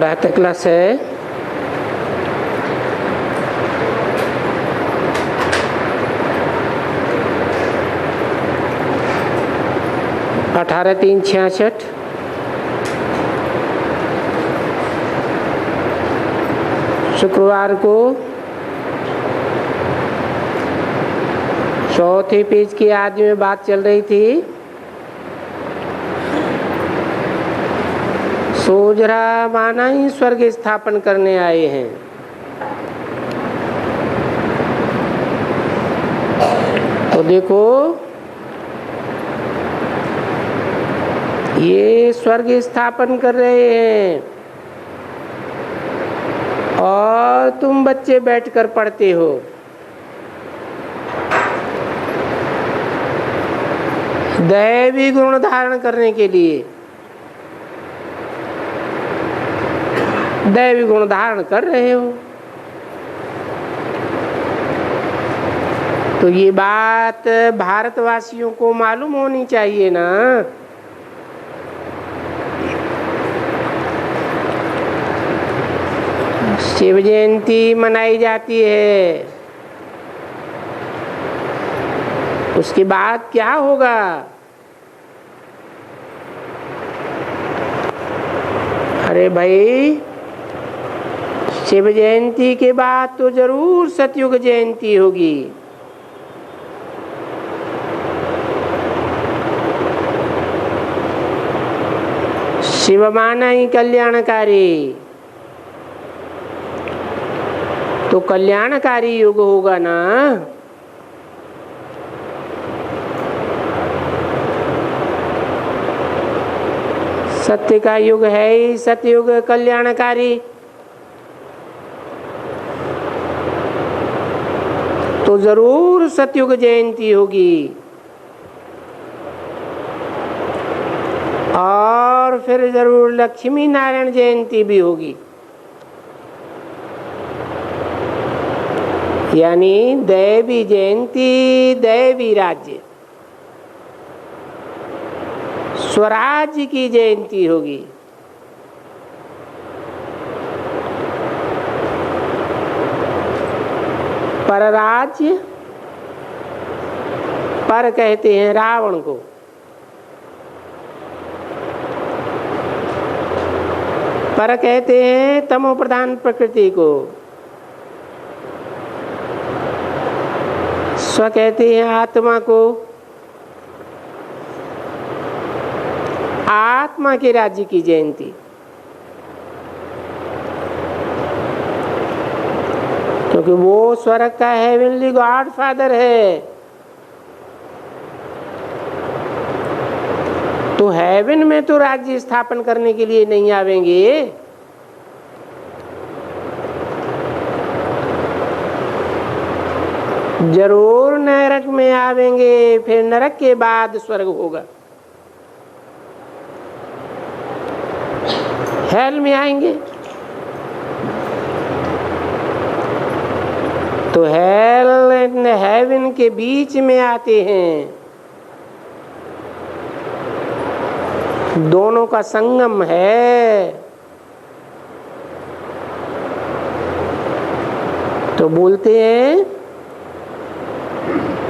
प्रातः क्लास है। अठारह 3/66 शुक्रवार को चौथे पेज की आदि में बात चल रही थी। सोजरा माना ही स्वर्ग स्थापन करने आए हैं। तो देखो ये स्वर्ग स्थापन कर रहे हैं और तुम बच्चे बैठकर पढ़ते हो। दैवी गुण धारण करने के लिए दैवी गुण धारण कर रहे हो। तो ये बात भारतवासियों को मालूम होनी चाहिए ना। शिव जयंती मनाई जाती है, उसके बाद क्या होगा? अरे भाई, शिव जयंती के बाद तो जरूर सतयुग जयंती होगी। शिव माना ही कल्याणकारी, तो कल्याणकारी युग होगा ना। सत्य का युग है ही सतयुग कल्याणकारी। तो जरूर सतयुग जयंती होगी और फिर जरूर लक्ष्मी नारायण जयंती भी होगी। यानी दैवी जयंती, दैवी राज्य, स्वराज्य की जयंती होगी। परराज्य, पर कहते हैं रावण को, पर कहते हैं तमो प्रधान प्रकृति को, स्व कहते हैं आत्मा को। आत्मा के राज्य की जयंती। क्योंकि वो स्वर्ग का हेवनली गॉड फादर है। तो हेवन में तो राज्य स्थापन करने के लिए नहीं आवेंगे। जरूर नरक में आवेंगे, फिर नरक के बाद स्वर्ग होगा। हेल में आएंगे। तो हेल एंड हेवन के बीच में आते हैं। दोनों का संगम है। तो बोलते हैं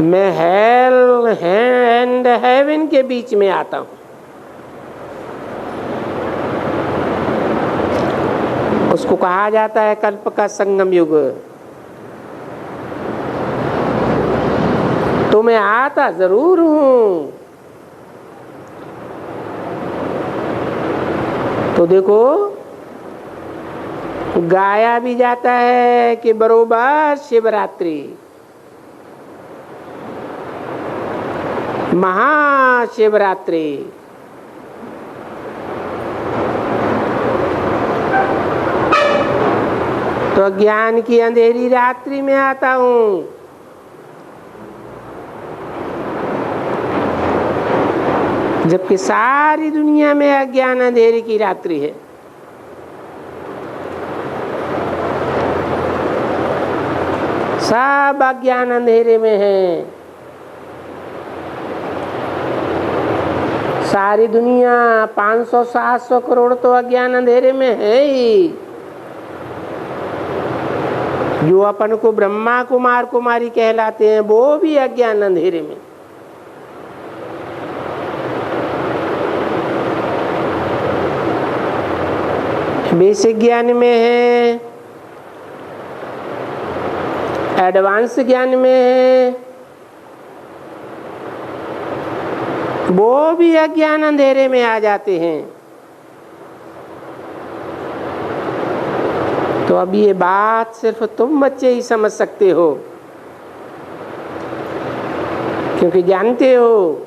मैं हेल एंड हेवन के बीच में आता हूं। उसको कहा जाता है कल्प का संगम युग। तो मैं आता जरूर हूं। तो देखो गाया भी जाता है कि बरोबर शिवरात्रि, महाशिवरात्रि, तो ज्ञान की अंधेरी रात्रि में आता हूं। जबकि सारी दुनिया में अज्ञान अंधेरे की रात्रि है। सब अज्ञान अंधेरे में है। सारी दुनिया 500-700 करोड़ तो अज्ञान अंधेरे में है ही। जो अपन को ब्रह्मा कुमार कुमारी कहलाते हैं वो भी अज्ञान अंधेरे में। बेसिक ज्ञान में है, एडवांस ज्ञान में है, वो भी अज्ञान अंधेरे में आ जाते हैं। तो अब ये बात सिर्फ तुम बच्चे ही समझ सकते हो, क्योंकि जानते हो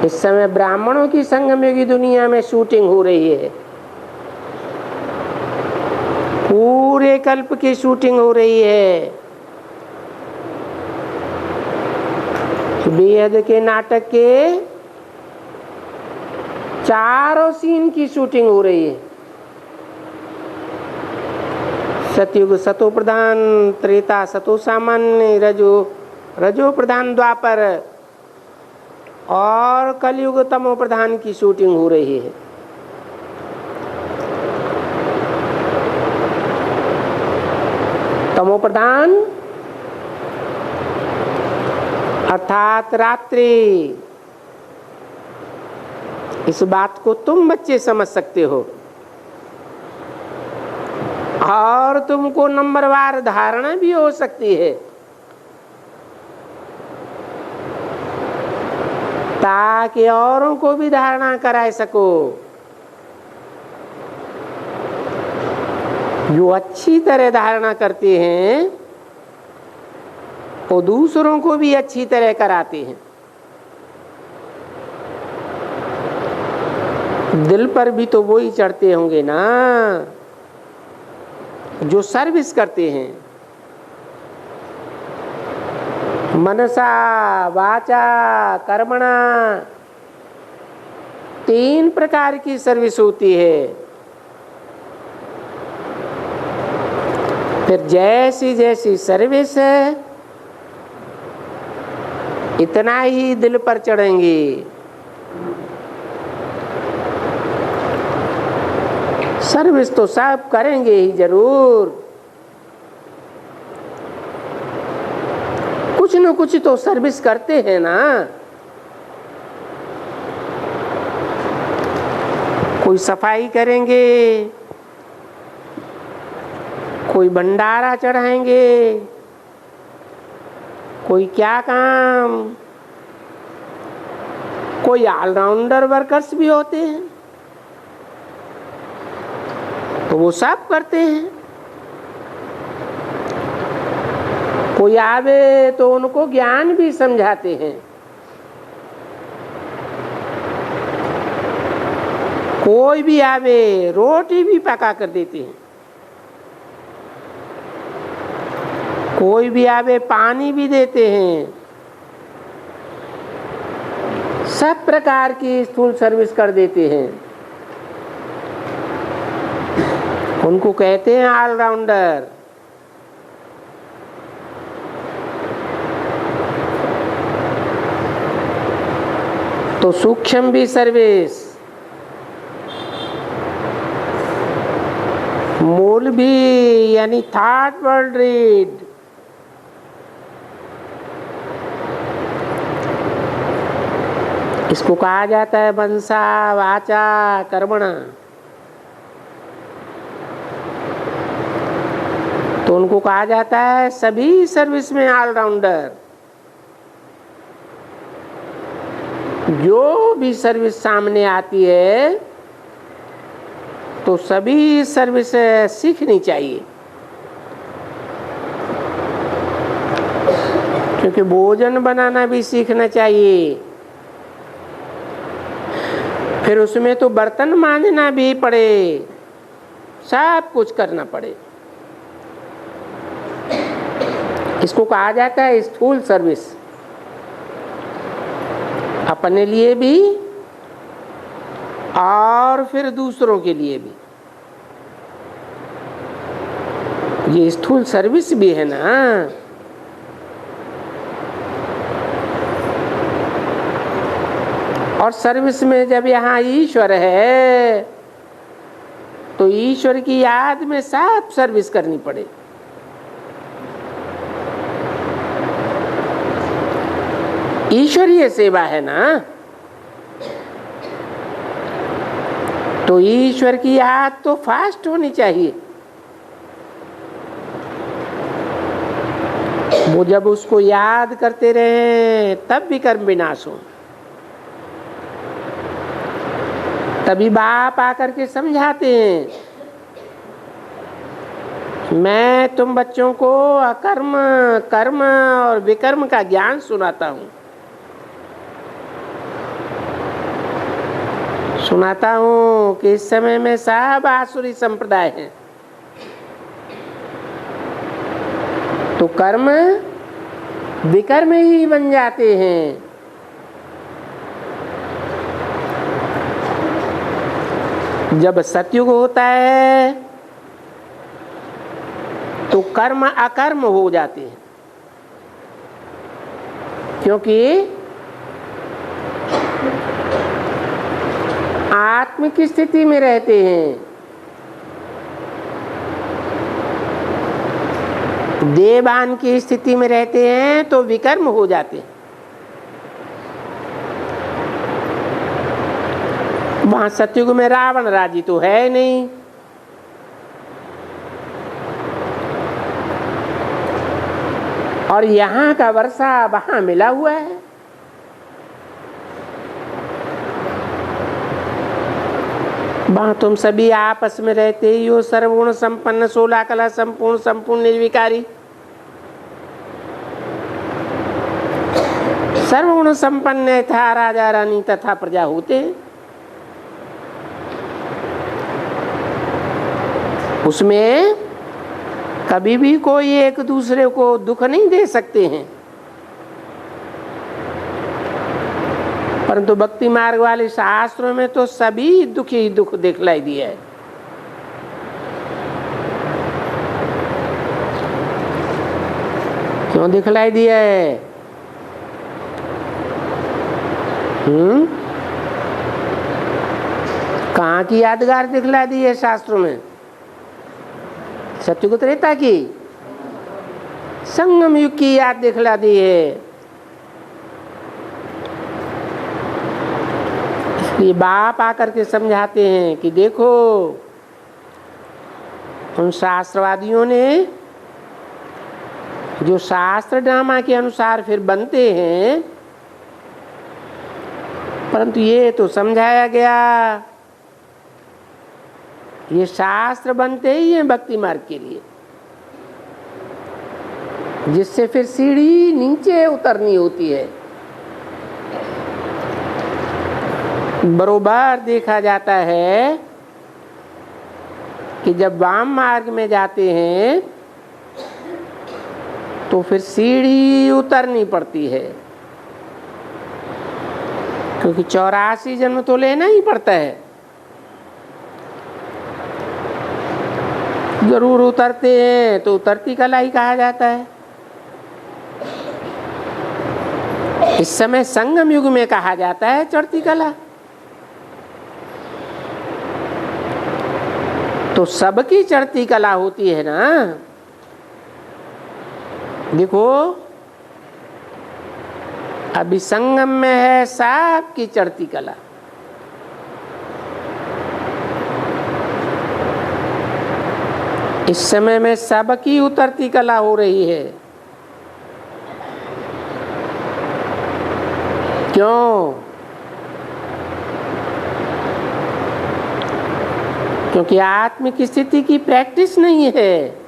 इस समय ब्राह्मणों की संगमयुगी दुनिया में शूटिंग हो रही है, पूरे कल्प की शूटिंग हो रही है। बेहद के नाटक के चारों सीन की शूटिंग हो रही है। सतयुग सतो प्रधान, त्रेता सतो सामान्य, रजो प्रधान द्वापर और कलयुग तमो प्रधान की शूटिंग हो रही है। तमो प्रधान अर्थात रात्रि, इस बात को तुम बच्चे समझ सकते हो और तुमको नंबरवार धारणा भी हो सकती है, ताकि औरों को भी धारणा कराए सको। जो अच्छी तरह धारणा करते हैं वो दूसरों को भी अच्छी तरह कराते हैं। दिल पर भी तो वो ही चढ़ते होंगे ना जो सर्विस करते हैं। मनसा वाचा कर्मणा 3 प्रकार की सर्विस होती है। फिर जैसी जैसी सर्विस है इतना ही दिल पर चढ़ेंगी। सर्विस तो सब करेंगे ही जरूर, कुछ न कुछ तो सर्विस करते हैं ना। कोई सफाई करेंगे, कोई भंडारा चढ़ाएंगे, कोई क्या काम, कोई ऑलराउंडर वर्कर्स भी होते हैं तो वो सब करते हैं। कोई आवे तो उनको ज्ञान भी समझाते हैं, कोई भी आवे रोटी भी पका कर देते हैं, कोई भी आवे पानी भी देते हैं। सब प्रकार की स्थूल सर्विस कर देते हैं। उनको कहते हैं ऑलराउंडर। तो सूक्ष्म भी सर्विस, मूल भी यानी थर्ड वर्ल्ड रीड, इसको कहा जाता है मनसा वाचा कर्मणा। तो उनको कहा जाता है सभी सर्विस में ऑलराउंडर। जो भी सर्विस सामने आती है तो सभी सर्विस सीखनी चाहिए, क्योंकि भोजन बनाना भी सीखना चाहिए। फिर उसमें तो बर्तन मांजना भी पड़े, सब कुछ करना पड़े। इसको कहा जाता है स्थूल सर्विस, अपने लिए भी और फिर दूसरों के लिए भी। ये स्थूल सर्विस भी है ना। और सर्विस में जब यहाँ ईश्वर है तो ईश्वर की याद में सब सर्विस करनी पड़े। ईश्वरीय सेवा है ना, तो ईश्वर की याद तो फास्ट होनी चाहिए। वो जब उसको याद करते रहे तब भी कर्म विनाश हो। तभी बाप आकर के समझाते हैं, मैं तुम बच्चों को अकर्म, कर्म और विकर्म का ज्ञान सुनाता हूँ, सुनाता हूँ कि इस समय में सब आसुरी संप्रदाय हैं, तो कर्म विकर्म ही बन जाते हैं। जब सतयुग होता है तो कर्म अकर्म हो जाते हैं, क्योंकि आत्म की स्थिति में रहते हैं। देवान की स्थिति में रहते हैं तो विकर्म हो जाते हैं। वहां सतयुग में रावण राजी तो है नहीं, और यहाँ का वर्षा वहां मिला हुआ है। वहां तुम सभी आपस में रहते ही हो, सर्वगुण संपन्न, 16 कला संपूर्ण, संपूर्ण निर्विकारी, सर्वगुण संपन्न था राजा रानी तथा प्रजा होते हैं। उसमें कभी भी कोई एक दूसरे को दुख नहीं दे सकते हैं, परंतु भक्ति मार्ग वाले शास्त्रों में तो सभी दुख ही दुख दिखलाई दिया है। क्यों दिखलाई दिया है? कहाँ की यादगार दिखला दी है शास्त्रों में? सत्युग त्रेता की, संगम युग की याद दिखला दी है। इसलिए बाप आकर के समझाते हैं कि देखो, उन शास्त्रवादियों ने जो शास्त्र ड्रामा के अनुसार फिर बनते हैं, परंतु ये तो समझाया गया, ये शास्त्र बनते ही हैं भक्ति मार्ग के लिए, जिससे फिर सीढ़ी नीचे उतरनी होती है। बरोबर देखा जाता है कि जब वाम मार्ग में जाते हैं तो फिर सीढ़ी उतरनी पड़ती है, क्योंकि 84 जन्म तो लेना ही पड़ता है। जरूर उतरते हैं तो उतरती कला ही कहा जाता है। इस समय संगम युग में कहा जाता है चढ़ती कला। तो सबकी चढ़ती कला होती है ना। देखो, अभी संगम में है सबकी चढ़ती कला। इस समय में सबकी उतरती कला हो रही है। क्यों? क्योंकि आत्म की स्थिति की प्रैक्टिस नहीं है।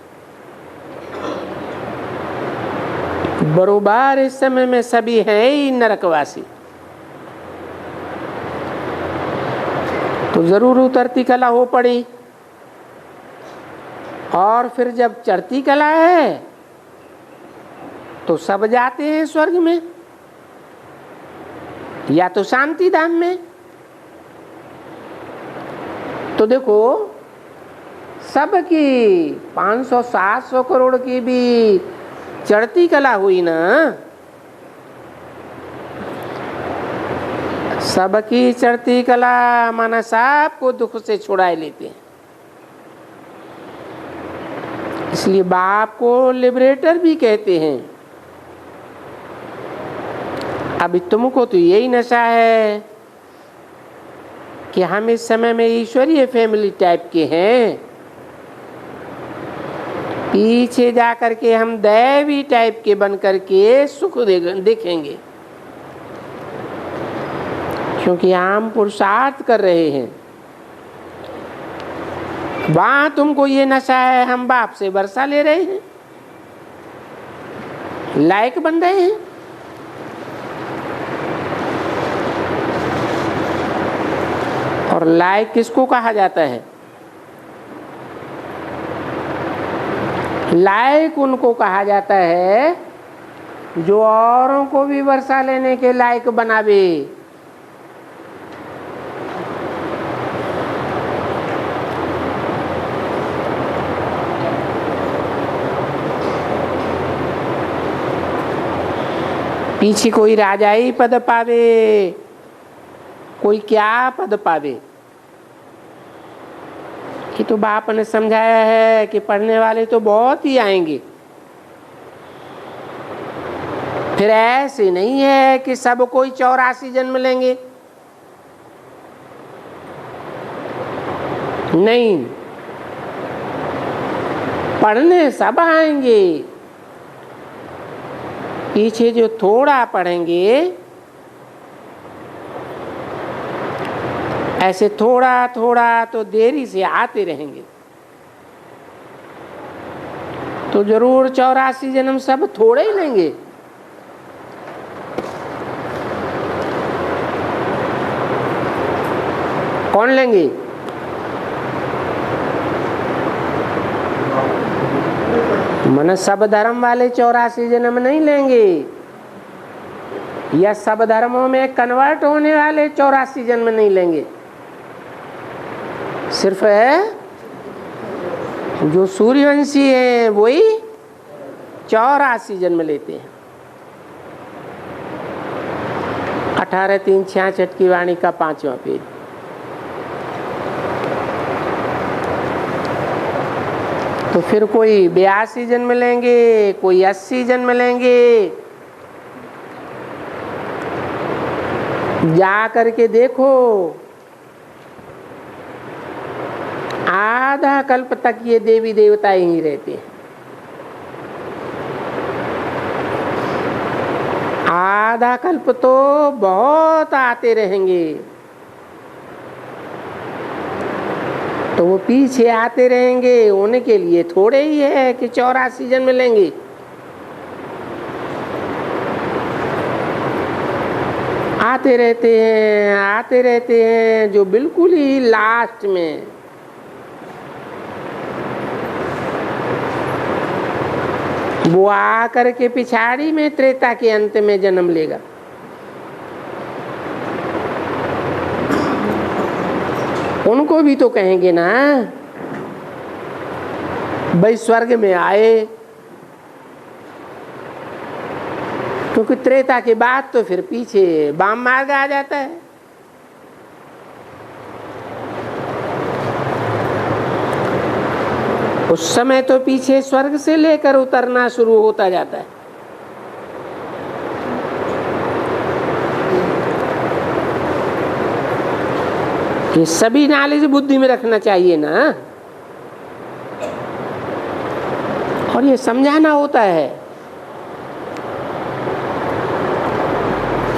बरोबर इस समय में सभी हैं ही नरकवासी, तो जरूर उतरती कला हो पड़ी। और फिर जब चढ़ती कला है तो सब जाते हैं स्वर्ग में या तो शांति धाम में। तो देखो, सबकी 500-700 करोड़ की भी चढ़ती कला हुई ना, सबकी चढ़ती कला माना सबको दुख से छुड़ाए लेते हैं। इसलिए बाप को लिबरेटर भी कहते हैं। अभी तुमको तो यही नशा है कि हम इस समय में ईश्वरीय फैमिली टाइप के हैं, पीछे जा कर के हम दैवी टाइप के बन करके सुख देखेंगे, क्योंकि हम पुरुषार्थ कर रहे हैं। वहां तुमको ये नशा है, हम बाप से वर्षा ले रहे हैं, लायक बन रहे हैं। और लायक किसको कहा जाता है? लायक उनको कहा जाता है जो औरों को भी वर्षा लेने के लायक बनावे। पीछे कोई राजाई पद पावे, कोई क्या पद पावे, कि तो बाप ने समझाया है कि पढ़ने वाले तो बहुत ही आएंगे। फिर ऐसे नहीं है कि सब कोई 84 जन्म लेंगे, नहीं, पढ़ने सब आएंगे। पीछे जो थोड़ा पढ़ेंगे, ऐसे थोड़ा थोड़ा तो देरी से आते रहेंगे, तो जरूर 84 जन्म सब थोड़े ही लेंगे। कौन लेंगे? मन सब धर्म वाले 84 जन्म नहीं लेंगे, या सब धर्मों में कन्वर्ट होने वाले 84 जन्म नहीं लेंगे। सिर्फ जो सूर्यवंशी है वही 84 जन्म लेते हैं। 18-3-66 की वाणी का 5वां पेज। तो फिर कोई 82 जन्म लेंगे, कोई 80 जन्म लेंगे। जा करके देखो, आधा कल्प तक ये देवी देवता ही रहते हैं। आधा कल्प तो बहुत आते रहेंगे, तो वो पीछे आते रहेंगे। उनके लिए थोड़े ही है कि 84 जन्म लेंगे। आते रहते हैं जो बिल्कुल ही लास्ट में वो आकर के पिछाड़ी में त्रेता के अंत में जन्म लेगा। उनको भी तो कहेंगे ना भाई स्वर्ग में आए, क्योंकि त्रेता के बाद तो फिर पीछे वाम मार्ग आ जाता है। उस समय तो पीछे स्वर्ग से लेकर उतरना शुरू होता जाता है। ये सभी नॉलेज बुद्धि में रखना चाहिए ना, और ये समझाना होता है।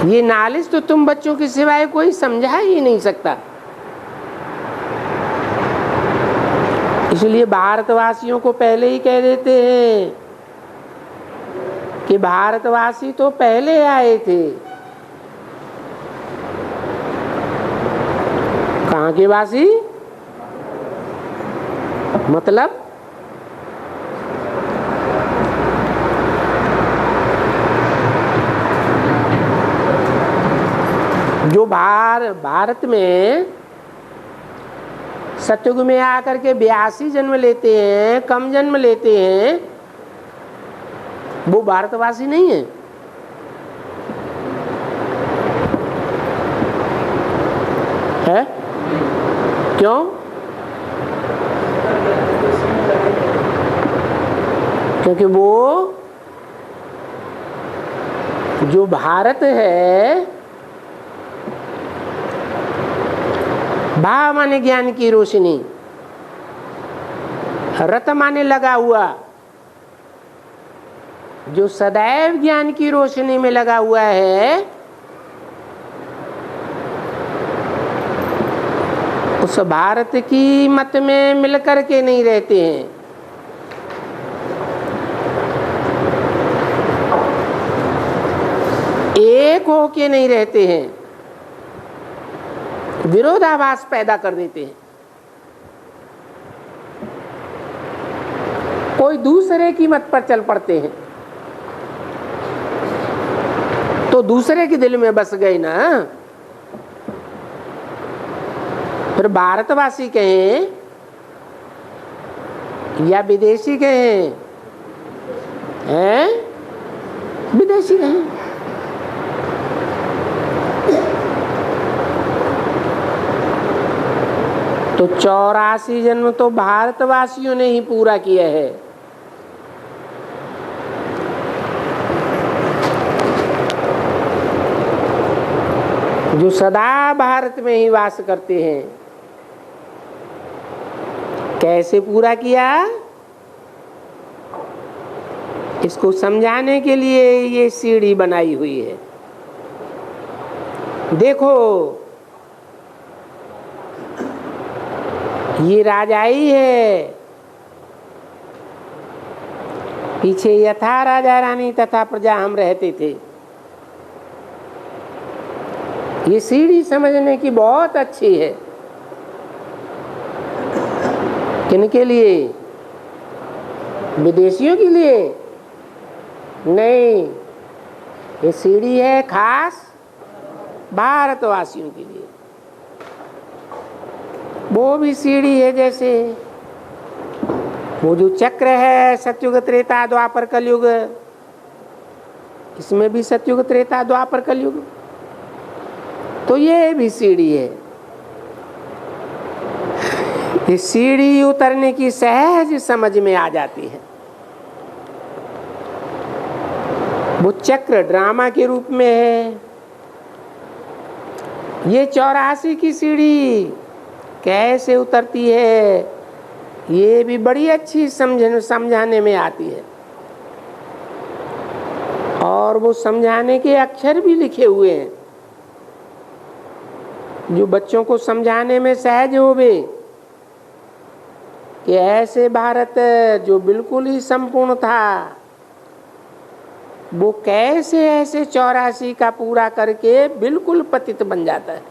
ये नॉलेज तो तुम बच्चों के सिवाय कोई समझा ही नहीं सकता। इसलिए भारतवासियों को पहले ही कह देते हैं कि भारतवासी तो पहले आए थे। कहाँ के वासी? मतलब जो भारत में सतयुग में आकर के 82 जन्म लेते हैं, कम जन्म लेते हैं, वो भारतवासी नहीं है। है। क्यों? क्योंकि वो जो भारत है, भा माने ज्ञान की रोशनी, रत माने लगा हुआ, जो सदैव ज्ञान की रोशनी में लगा हुआ है, उस भारत की मत में मिलकर के नहीं रहते हैं। एक होके नहीं रहते हैं, विरोधाभास पैदा कर देते हैं। कोई दूसरे की मत पर चल पड़ते हैं तो दूसरे के दिल में बस गए ना। फिर भारतवासी कहें या विदेशी कहें, हैं? विदेशी कहें। तो 84 जन्म तो भारतवासियों ने ही पूरा किया है। जो सदा भारत में ही वास करते हैं। कैसे पूरा किया? इसको समझाने के लिए ये सीढ़ी बनाई हुई है। देखो, ये राजाई है, पीछे यथा राजा रानी तथा प्रजा हम रहते थे। ये सीढ़ी समझने की बहुत अच्छी है। किनके लिए? विदेशियों के लिए नहीं, ये सीढ़ी है खास भारतवासियों के लिए। वो भी सीढ़ी है, जैसे वो जो चक्र है सतयुग त्रेता द्वापर कलयुग, इसमें भी सतयुग त्रेता द्वापर कलयुग, तो ये भी सीढ़ी है। ये सीढ़ी उतरने की सहज समझ में आ जाती है। वो चक्र ड्रामा के रूप में है। ये 84 की सीढ़ी कैसे उतरती है, ये भी बड़ी अच्छी समझाने में आती है। और वो समझाने के अक्षर भी लिखे हुए हैं, जो बच्चों को समझाने में सहज होवे कि ऐसे भारत जो बिल्कुल ही संपूर्ण था, वो कैसे ऐसे 84 का पूरा करके बिल्कुल पतित बन जाता है।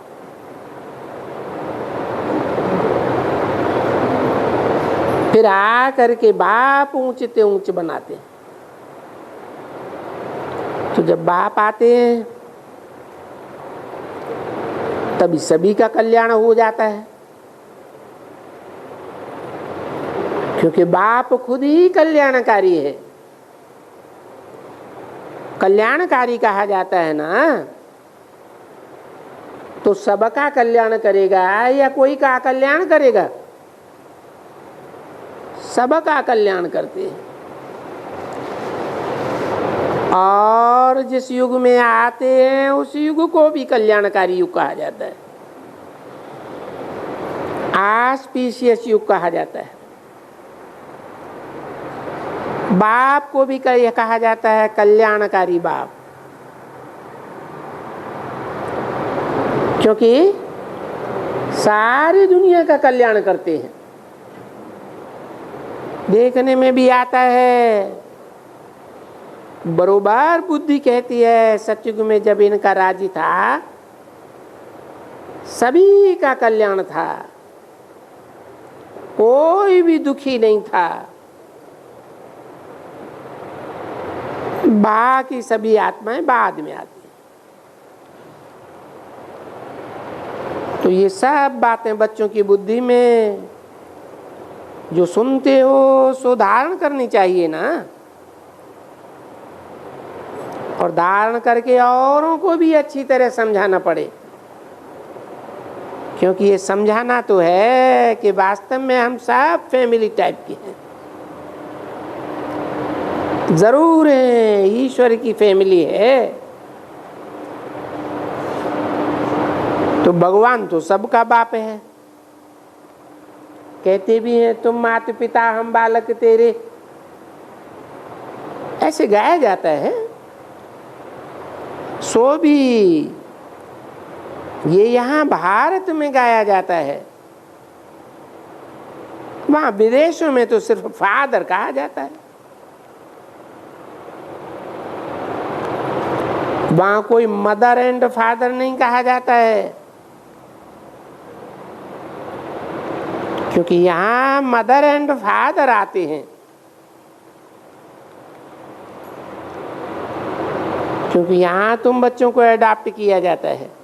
फिर आ करके बाप ऊंचते ऊंच बनाते हैं। तो जब बाप आते हैं तभी सभी का कल्याण हो जाता है, क्योंकि बाप खुद ही कल्याणकारी है। कल्याणकारी कहा जाता है ना, तो सबका कल्याण करेगा या कोई का कल्याण करेगा? सबका कल्याण करते हैं। और जिस युग में आते हैं उस युग को भी कल्याणकारी युग कहा जाता है, आस्पिशियस युग कहा जाता है। बाप को भी कहा जाता है कल्याणकारी बाप, क्योंकि सारी दुनिया का कल्याण करते हैं। देखने में भी आता है, बरोबर बुद्धि कहती है सतयुग में जब इनका राज्य था सभी का कल्याण था, कोई भी दुखी नहीं था। बाकी सभी आत्माएं बाद में आती हैं। तो ये सब बातें बच्चों की बुद्धि में जो सुनते हो सो धारण करनी चाहिए ना, और धारण करके औरों को भी अच्छी तरह समझाना पड़े। क्यों? क्योंकि ये समझाना तो है कि वास्तव में हम सब फैमिली टाइप के हैं। जरूर है, ईश्वर की फैमिली है, तो भगवान तो सबका बाप है। कहते भी हैं तुम माता पिता हम बालक तेरे, ऐसे गाया जाता है। सो भी ये यहाँ भारत में गाया जाता है, वहां विदेशों में तो सिर्फ फादर कहा जाता है। वहां कोई मदर एंड फादर नहीं कहा जाता है, क्योंकि यहाँ मदर एंड फादर आते हैं। क्योंकि यहाँ तुम बच्चों को अडॉप्ट किया जाता है,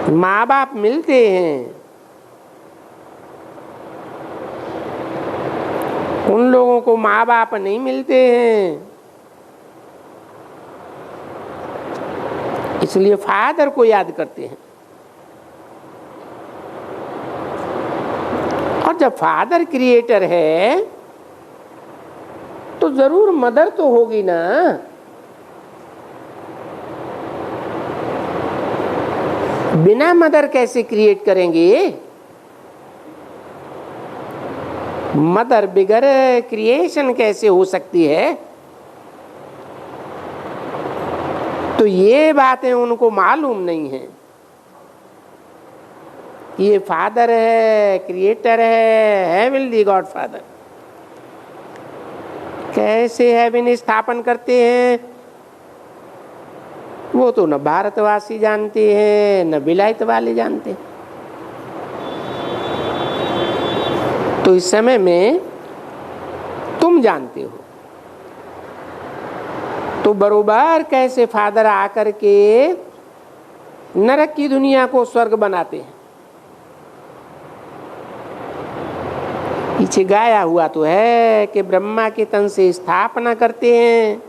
माँ बाप मिलते हैं। उन लोगों को माँ बाप नहीं मिलते हैं, इसलिए फादर को याद करते हैं। और जब फादर क्रिएटर है तो जरूर मदर तो होगी ना। बिना मदर कैसे क्रिएट करेंगे? मदर बिगर क्रिएशन कैसे हो सकती है? तो ये बातें उनको मालूम नहीं है। ये फादर है, क्रिएटर है, हेवनली गॉड फादर। कैसे हेवन स्थापन करते हैं वो तो न भारतवासी जानते हैं न विलायत वाले जानते हैं। तो इस समय में तुम जानते हो, तो बरोबर कैसे फादर आकर के नरक की दुनिया को स्वर्ग बनाते हैं। पीछे गाया हुआ तो है कि ब्रह्मा के तन से स्थापना करते हैं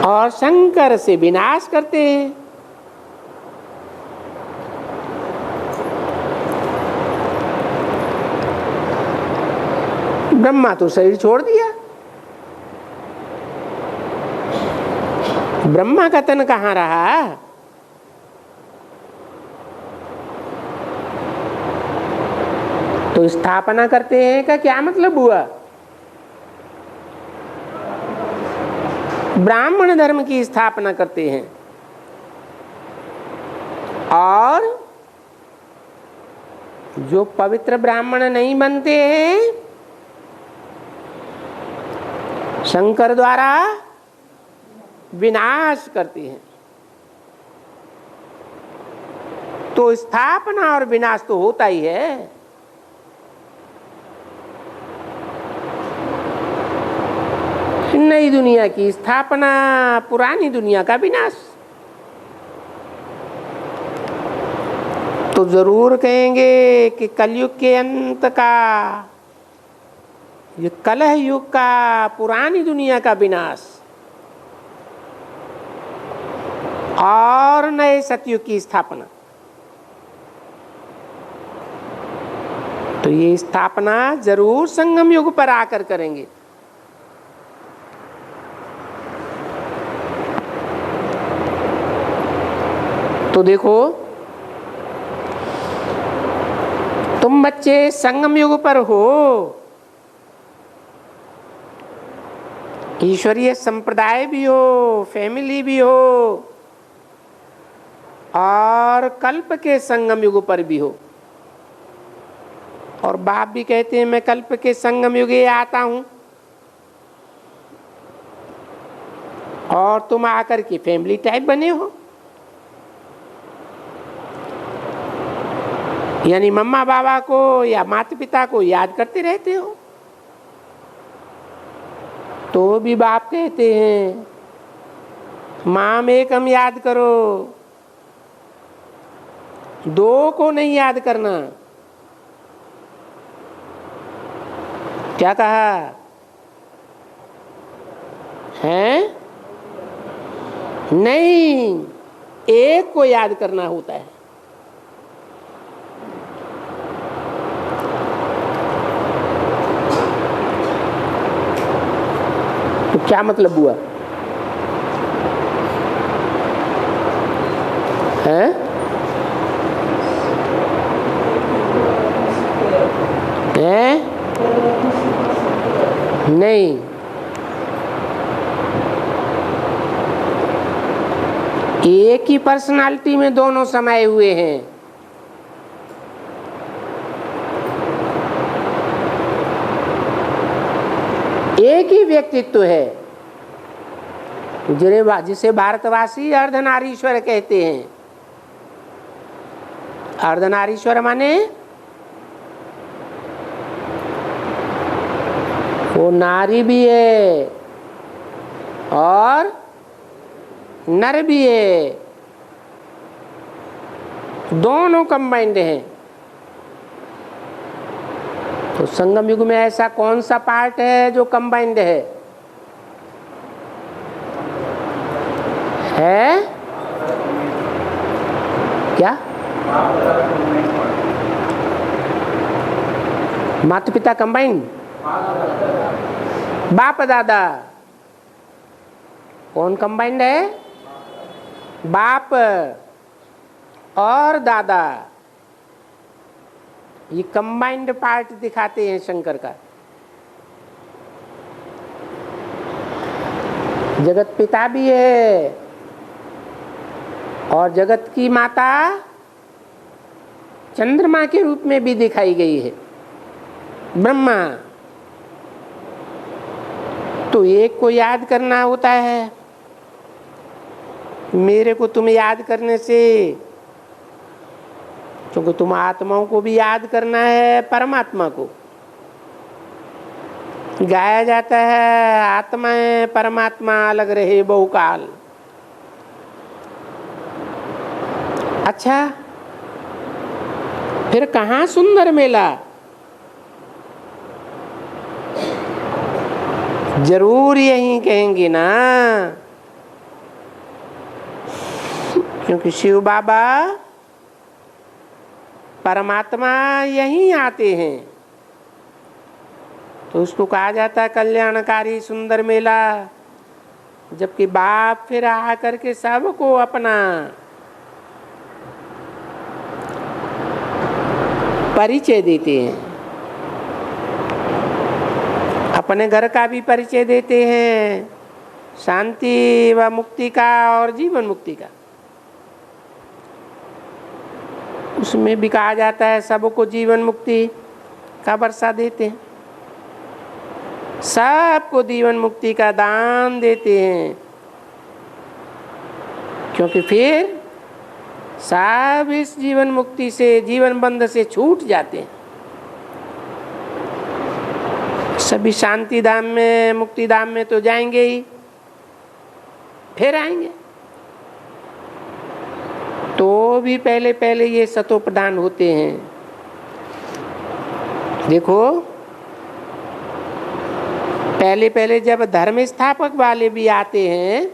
और शंकर से विनाश करते हैं। ब्रह्मा तो शरीर छोड़ दिया, ब्रह्मा का तन कहाँ रहा? तो स्थापना करते हैं का क्या मतलब हुआ? ब्राह्मण धर्म की स्थापना करते हैं और जो पवित्र ब्राह्मण नहीं बनते हैं शंकर द्वारा विनाश करते हैं। तो स्थापना और विनाश तो होता ही है। नई दुनिया की स्थापना, पुरानी दुनिया का विनाश। तो जरूर कहेंगे कि कलयुग के अंत का, ये कलह युग का, पुरानी दुनिया का विनाश और नए सतयुग की स्थापना। तो ये स्थापना जरूर संगम युग पर आकर करेंगे। तो देखो तुम बच्चे संगम युग पर हो, ईश्वरीय संप्रदाय भी हो, फैमिली भी हो और कल्प के संगम युग पर भी हो। और बाप भी कहते हैं मैं कल्प के संगम युगे आता हूं और तुम आकर के फैमिली टाइप बने हो। यानी मम्मा बाबा को या माता पिता को याद करते रहते हो। तो भी बाप कहते हैं माम एकम याद करो, दो को नहीं याद करना। क्या कहा है? नहीं, एक को याद करना होता है। तो क्या मतलब हुआ है? नहीं, एक ही पर्सनालिटी में दोनों समाये हुए हैं। एक ही व्यक्तित्व है जिसे भारतवासी अर्धनारीश्वर कहते हैं। अर्धनारीश्वर माने वो नारी भी है और नर भी है, दोनों कंबाइंड हैं। तो संगम युग में ऐसा कौन सा पार्ट है जो कंबाइंड है? क्या? माता पिता कंबाइंड, बाप दादा कौन कंबाइंड है? बाप और दादा, ये कंबाइंड पार्ट दिखाते हैं शंकर का। जगत पिता भी है और जगत की माता चंद्रमा के रूप में भी दिखाई गई है, ब्रह्मा। तो एक को याद करना होता है। मेरे को तुम याद करने से, क्योंकि तुम आत्माओं को भी याद करना है, परमात्मा को। गाया जाता है आत्माएं परमात्मा अलग रहे बहुकाल। अच्छा, फिर कहाँ सुंदर मेला? जरूर यही कहेंगे ना, क्योंकि शिव बाबा परमात्मा यहीं आते हैं। तो उसको कहा जाता है कल्याणकारी सुंदर मेला। जबकि बाप फिर आकर के सबको अपना परिचय देते हैं, अपने घर का भी परिचय देते हैं, शांति व मुक्ति का और जीवन मुक्ति का। उसमें भी कहा जाता है सबको जीवन मुक्ति का वर्षा देते हैं, सबको जीवन मुक्ति का दान देते हैं, क्योंकि फिर सब इस जीवन मुक्ति से, जीवन बंध से छूट जाते हैं। सभी शांति धाम में, मुक्ति धाम में तो जाएंगे ही, फिर आएंगे तो भी पहले पहले ये सतो प्रधान होते हैं। देखो, पहले पहले जब धर्म स्थापक वाले भी आते हैं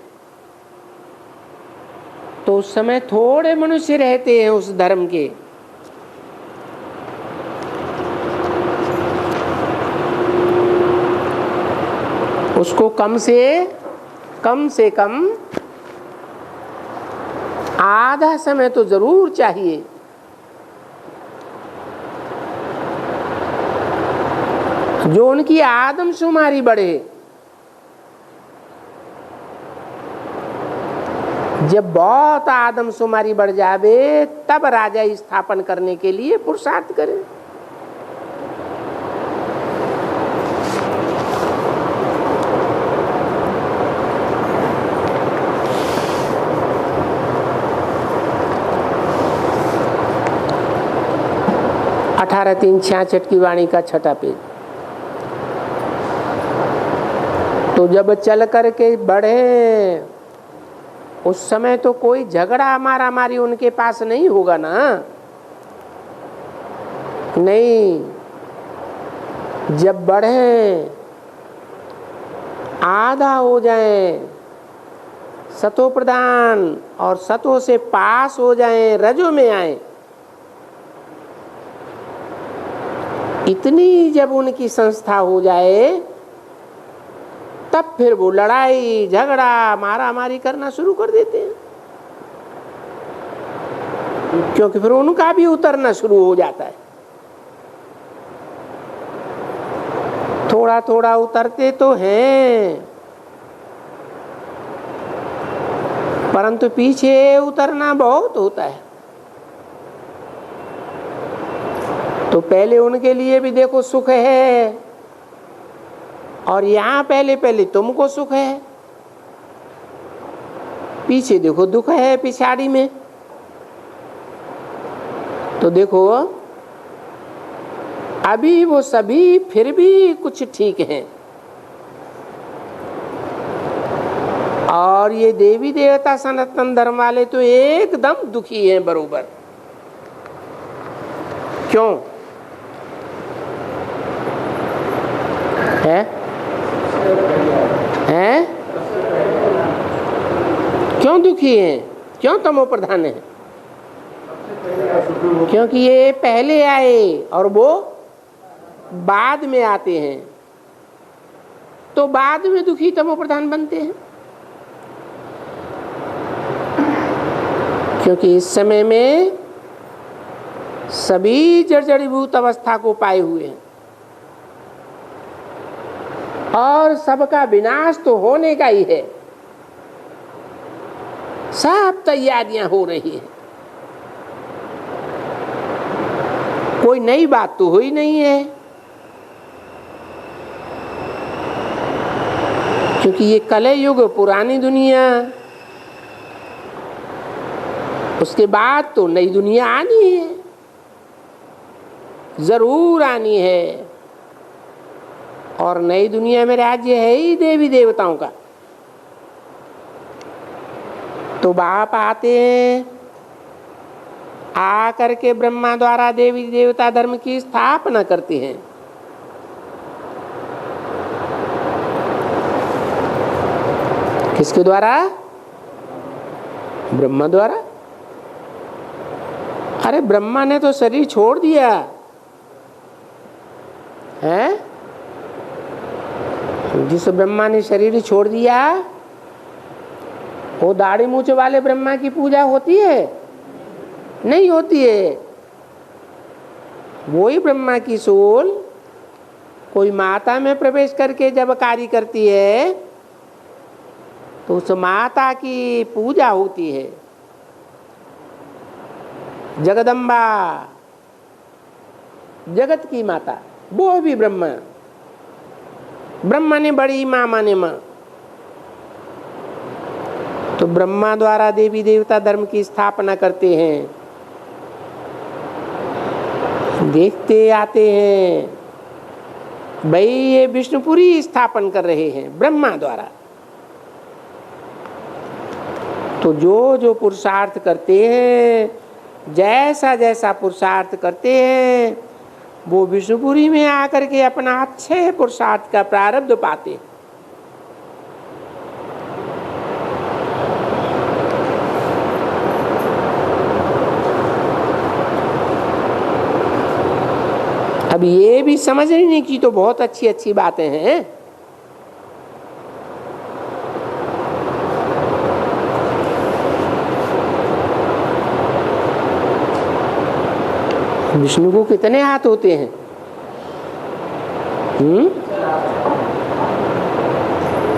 तो उस समय थोड़े मनुष्य रहते हैं उस धर्म के। उसको कम से कम आधा समय तो जरूर चाहिए। जो उनकी आदमशुमारी बढ़े। जब बहुत आदमशुमारी बढ़ जावे तब राजा स्थापन करने के लिए पुरुषार्थ करे। अठारह 366 की वाणी का 6ठा पेज। तो जब चल करके बढ़े उस समय तो कोई झगड़ा मारा मारी उनके पास नहीं होगा ना, नहीं। जब बढ़े, आधा हो जाए, सतो प्रधान और सतो से पास हो जाएं, रजो में आए, इतनी जब उनकी संस्था हो जाए तब फिर वो लड़ाई झगड़ा मारा मारी करना शुरू कर देते हैं, क्योंकि फिर उनका भी उतरना शुरू हो जाता है। थोड़ा थोड़ा उतरते तो हैं, परंतु पीछे उतरना बहुत होता है। तो पहले उनके लिए भी देखो सुख है, और यहां पहले पहले तुमको सुख है, पीछे देखो दुख है पिछाड़ी में। तो देखो अभी वो सभी फिर भी कुछ ठीक हैं, और ये देवी देवता सनातन धर्म वाले तो एकदम दुखी हैं बरोबर। क्यों है? हैं? क्यों दुखी हैं? क्यों तमो प्रधान है? क्योंकि ये पहले आए और वो बाद में आते हैं, तो बाद में दुखी तमो प्रधान बनते हैं। क्योंकि इस समय में सभी जर्जरीभूत अवस्था को पाए हुए हैं, और सबका विनाश तो होने का ही है। सब तैयारियां हो रही हैं, कोई नई बात तो हुई नहीं है, क्योंकि ये कलयुग पुरानी दुनिया, उसके बाद तो नई दुनिया आनी है, जरूर आनी है। और नई दुनिया में राज्य है ही देवी देवताओं का। तो बाप आते हैं, आकर के ब्रह्मा द्वारा देवी देवता धर्म की स्थापना करते हैं। किसके द्वारा? ब्रह्मा द्वारा। अरे ब्रह्मा ने तो शरीर छोड़ दिया है। जिस ब्रह्मा ने शरीर छोड़ दिया, वो दाढ़ी मूछ वाले ब्रह्मा की पूजा होती है? नहीं होती है। वही ब्रह्मा की सोल कोई माता में प्रवेश करके जब कार्य करती है, तो उस माता की पूजा होती है। जगदम्बा, जगत की माता, वो भी ब्रह्मा। ब्रह्मा ने बड़ी माँ माने माँ। तो ब्रह्मा द्वारा देवी देवता धर्म की स्थापना करते हैं। देखते आते हैं भाई, ये विष्णुपुरी स्थापन कर रहे हैं ब्रह्मा द्वारा। तो जो जो पुरुषार्थ करते हैं, जैसा जैसा पुरुषार्थ करते हैं, वो विष्णुपुरी में आकर के अपना अच्छे पुरुषार्थ का प्रारब्ध पाते। अब ये भी समझने की तो बहुत अच्छी अच्छी बातें हैं। विष्णु को कितने हाथ होते हैं?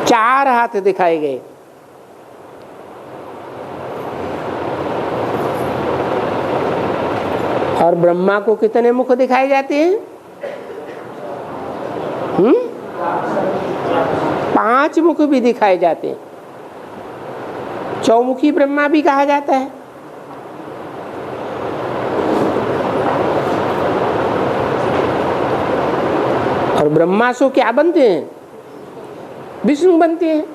4 हाथ दिखाए गए। और ब्रह्मा को कितने मुख दिखाए जाते हैं? 5 मुख भी दिखाए जाते हैं। चौमुखी ब्रह्मा भी कहा जाता है। और ब्रह्मा से क्या बनते हैं? विष्णु बनते हैं।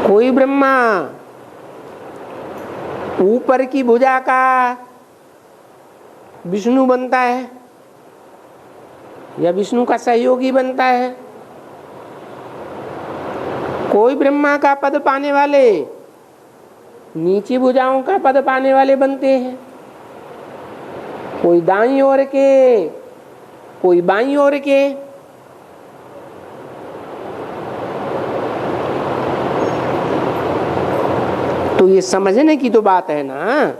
कोई ब्रह्मा ऊपर की भुजा का विष्णु बनता है, या विष्णु का सहयोगी बनता है, कोई ब्रह्मा का पद पाने वाले नीची भुजाओं का पद पाने वाले बनते हैं, कोई दाईं ओर के, कोई बाईं ओर के। तो ये समझने की तो बात है ना।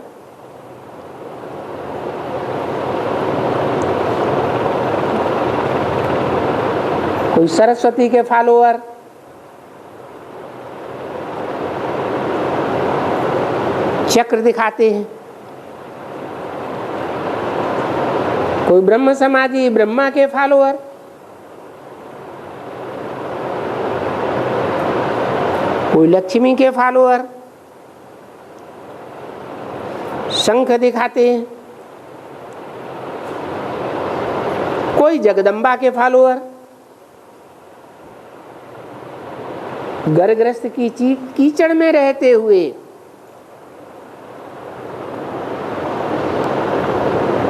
कोई सरस्वती के फॉलोअर, चक्र दिखाते हैं, कोई ब्रह्म समाधि ब्रह्मा के फॉलोअर, कोई लक्ष्मी के फॉलोअर शंख दिखाते हैं, कोई जगदम्बा के फॉलोअर गर्भग्रस्त की कीचड़ में रहते हुए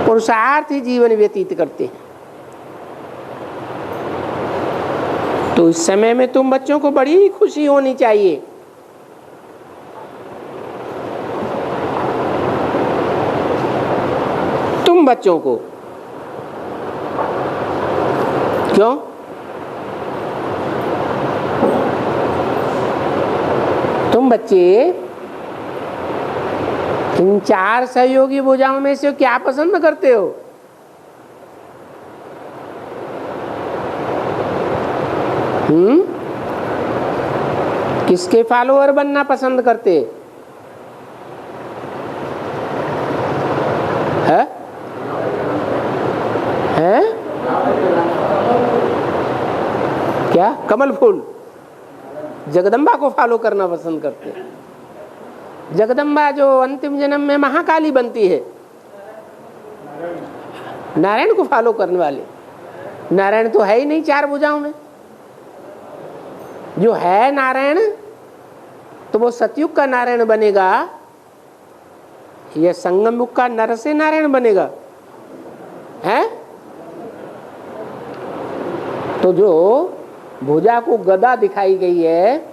पुरुषार्थी जीवन व्यतीत करते हैं। तो इस समय में तुम बच्चों को बड़ी खुशी होनी चाहिए। तुम बच्चों को क्यों? तुम बच्चे इन 4 सहयोगी भुजाओं में से क्या पसंद करते हो? किसके फॉलोअर बनना पसंद करते हैं? हैं? क्या? कमल फूल जगदम्बा को फॉलो करना पसंद करते हैं। जगदम्बा जो अंतिम जन्म में महाकाली बनती है, नारायण को फॉलो करने वाले। नारायण तो है ही नहीं 4 भुजाओं में। जो है नारायण तो वो सतयुग का नारायण बनेगा या संगम युग का नर से नारायण बनेगा? है? तो जो भुजा को गदा दिखाई गई है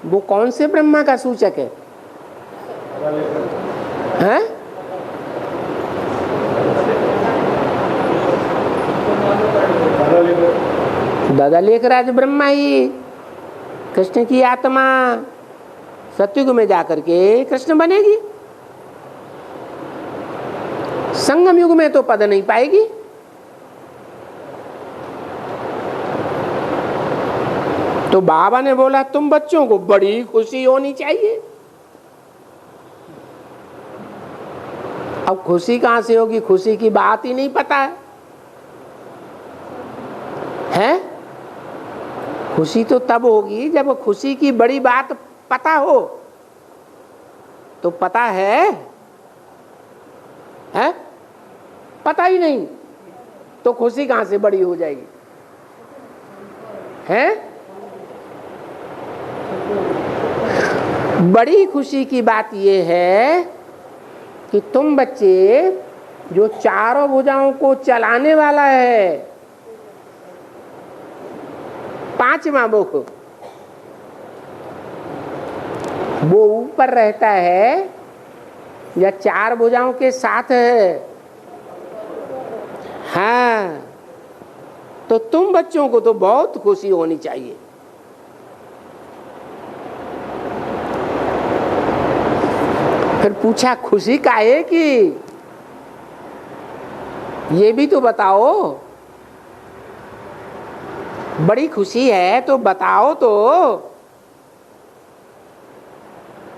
वो कौन से ब्रह्मा का सूचक है? हैं? दादा लेखराज ब्रह्मा ही कृष्ण की आत्मा सतयुग में जाकर के कृष्ण बनेगी। संगम युग में तो पद नहीं पाएगी। तो बाबा ने बोला तुम बच्चों को बड़ी खुशी होनी चाहिए। अब खुशी कहां से होगी? खुशी की बात ही नहीं पता है, हैं? खुशी तो तब होगी जब खुशी की बड़ी बात पता हो। तो पता है? पता ही नहीं तो खुशी कहां से बड़ी हो जाएगी? हैं? बड़ी खुशी की बात यह है कि तुम बच्चे जो 4 भुजाओं को चलाने वाला है, 5वां मुख वो ऊपर रहता है या 4 भुजाओं के साथ है? हाँ, तो तुम बच्चों को तो बहुत खुशी होनी चाहिए। फिर पूछा खुशी काहे की? ये भी तो बताओ। बड़ी खुशी है तो बताओ तो।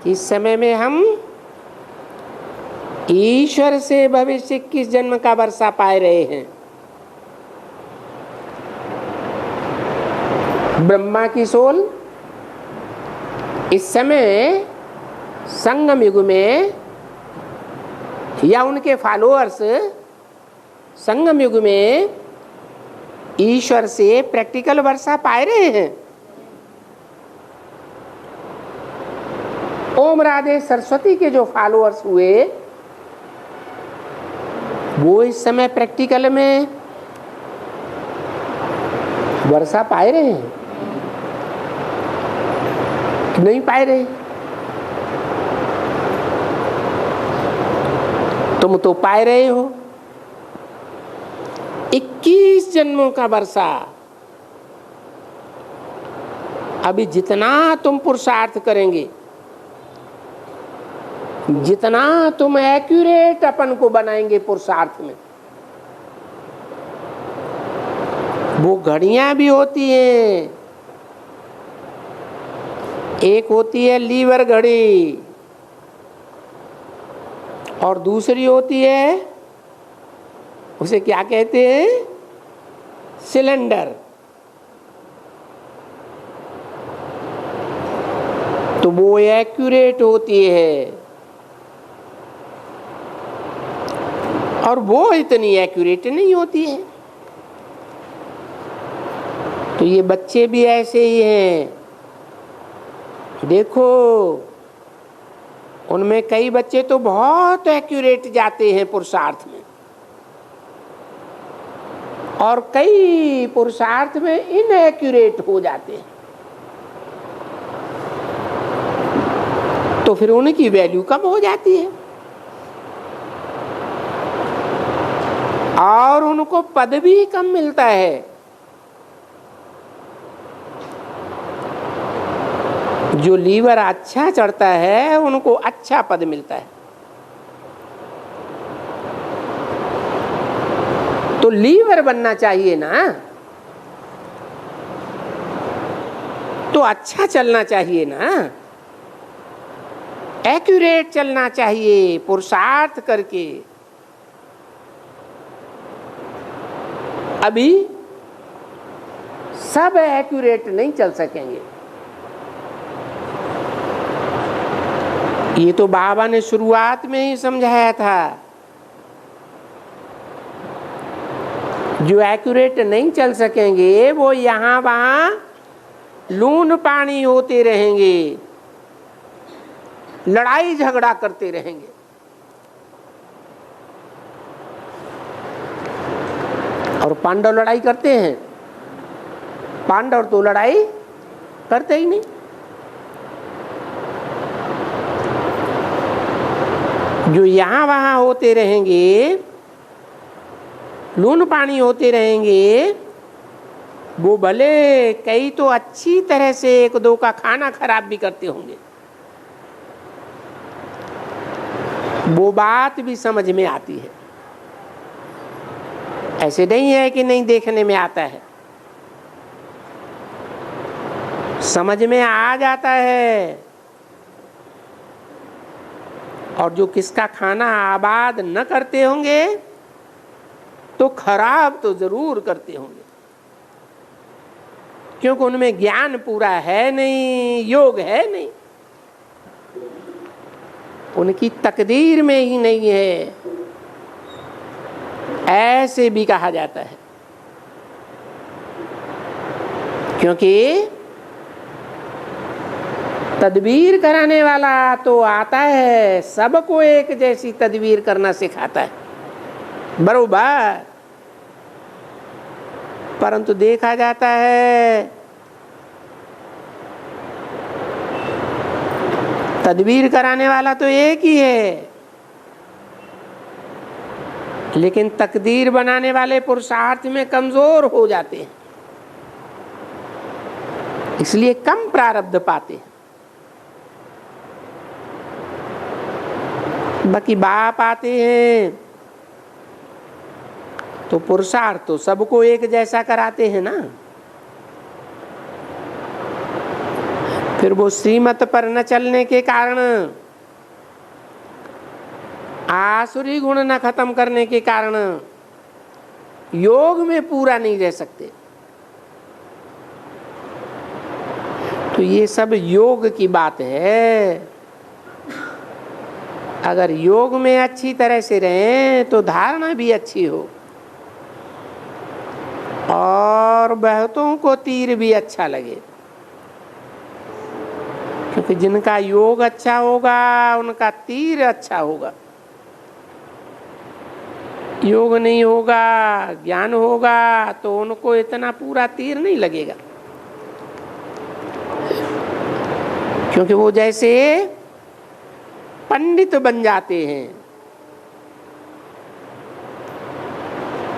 इस समय में हम ईश्वर से भविष्य किस जन्म का वर्षा पाए रहे हैं। ब्रह्मा की सोल इस समय संगम युग में या उनके फॉलोअर्स संगम युग में ईश्वर से प्रैक्टिकल वर्षा पाए रहे हैं। ओम राधे सरस्वती के जो फॉलोअर्स हुए वो इस समय प्रैक्टिकल में वर्षा पाए रहे हैं। नहीं पाए रहे। तुम तो पाए रहे हो। 21 जन्मों का वर्षा। अभी जितना तुम पुरुषार्थ करेंगे, जितना तुम एक्यूरेट अपन को बनाएंगे पुरुषार्थ में, वो घड़ियां भी होती हैं। एक होती है लीवर घड़ी और दूसरी होती है, उसे क्या कहते हैं, सिलेंडर। तो वो एक्यूरेट होती है और वो इतनी एक्यूरेट नहीं होती है। तो ये बच्चे भी ऐसे ही हैं। देखो, उनमें कई बच्चे तो बहुत एक्यूरेट जाते हैं पुरुषार्थ में, और कई पुरुषार्थ में इनएक्यूरेट हो जाते हैं। तो फिर उनकी वैल्यू कम हो जाती है और उनको पद भी कम मिलता है। जो लीवर अच्छा चढ़ता है उनको अच्छा पद मिलता है। तो लीवर बनना चाहिए ना, तो अच्छा चलना चाहिए ना, एक्यूरेट चलना चाहिए पुरुषार्थ करके। अभी सब एक्यूरेट नहीं चल सकेंगे। ये तो बाबा ने शुरुआत में ही समझाया था। जो एक्यूरेट नहीं चल सकेंगे वो यहाँ वहाँ लून पानी होते रहेंगे, लड़ाई झगड़ा करते रहेंगे। और पांडव लड़ाई करते हैं? पांडव तो लड़ाई करते ही नहीं। जो यहाँ वहाँ होते रहेंगे, लून पानी होते रहेंगे, वो भले कई तो अच्छी तरह से एक दो का खाना खराब भी करते होंगे, वो बात भी समझ में आती है। ऐसे नहीं है कि नहीं देखने में आता है, समझ में आ जाता है। और जो किसका खाना आबाद न करते होंगे तो खराब तो जरूर करते होंगे, क्योंकि उनमें ज्ञान पूरा है नहीं, योग है नहीं, उनकी तकदीर में ही नहीं है, ऐसे भी कहा जाता है। क्योंकि तदबीर कराने वाला तो आता है, सबको एक जैसी तदबीर करना सिखाता है बरोबर, परंतु देखा जाता है तदबीर कराने वाला तो एक ही है, लेकिन तकदीर बनाने वाले पुरुषार्थ में कमजोर हो जाते हैं, इसलिए कम प्रारब्ध पाते हैं। बाकी बाप आते हैं तो पुरुषार्थ तो सबको एक जैसा कराते हैं ना। फिर वो श्रीमत पर न चलने के कारण, आसुरी गुण न खत्म करने के कारण योग में पूरा नहीं रह सकते। तो ये सब योग की बात है। अगर योग में अच्छी तरह से रहें तो धारणा भी अच्छी हो और बहुतों को तीर भी अच्छा लगे, क्योंकि जिनका योग अच्छा होगा उनका तीर अच्छा होगा। योग नहीं होगा, ज्ञान होगा तो उनको इतना पूरा तीर नहीं लगेगा, क्योंकि वो जैसे पंडित बन जाते हैं।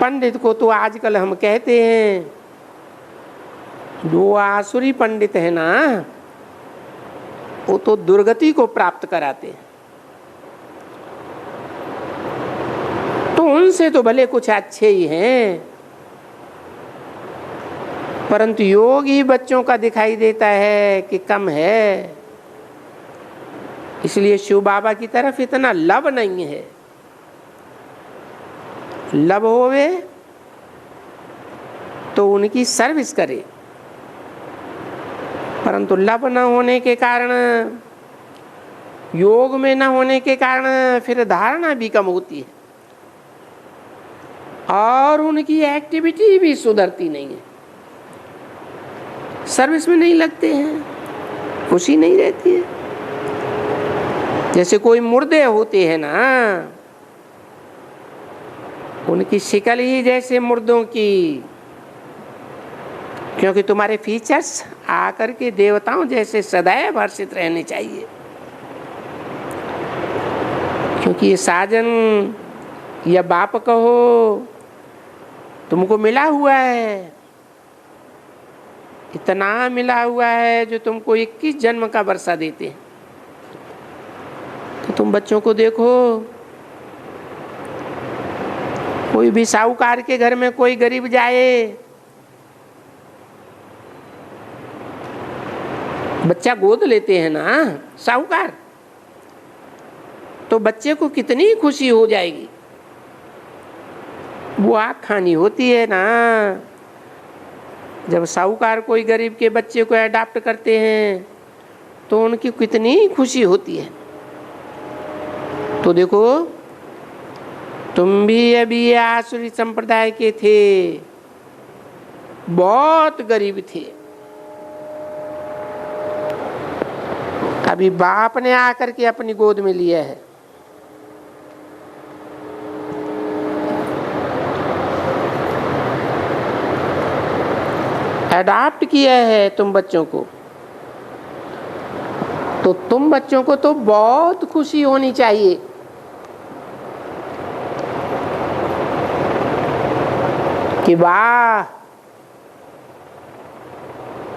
पंडित को तो आजकल हम कहते हैं, जो आसुरी पंडित है ना, वो तो दुर्गति को प्राप्त कराते हैं। तो उनसे तो भले कुछ अच्छे ही हैं, परंतु योगी बच्चों का दिखाई देता है कि कम है। इसलिए शिव बाबा की तरफ इतना लब नहीं है। लब होवे तो उनकी सर्विस करे, परंतु लब न होने के कारण, योग में न होने के कारण फिर धारणा भी कम होती है और उनकी एक्टिविटी भी सुधरती नहीं है। सर्विस में नहीं लगते हैं, खुशी नहीं रहती है। जैसे कोई मुर्दे होते हैं ना, उनकी शिकल ही जैसे मुर्दों की, क्योंकि तुम्हारे फीचर्स आकर के देवताओं जैसे सदैव हर्षित रहने चाहिए। क्योंकि ये साजन या बाप कहो तुमको मिला हुआ है, इतना मिला हुआ है जो तुमको 21 जन्म का वर्षा देते हैं। तो तुम बच्चों को देखो, कोई भी साहूकार के घर में कोई गरीब जाए, बच्चा गोद लेते हैं ना साहूकार, तो बच्चे को कितनी खुशी हो जाएगी। वो आँख खानी होती है ना जब साहूकार कोई गरीब के बच्चे को अडॉप्ट करते हैं, तो उनकी कितनी खुशी होती है। तो देखो, तुम भी अभी आसुरी संप्रदाय के थे, बहुत गरीब थे, अभी बाप ने आकर के अपनी गोद में लिया है। अडॉप्ट किया है तुम बच्चों को, तो तुम बच्चों को तो बहुत खुशी होनी चाहिए। कि वाह,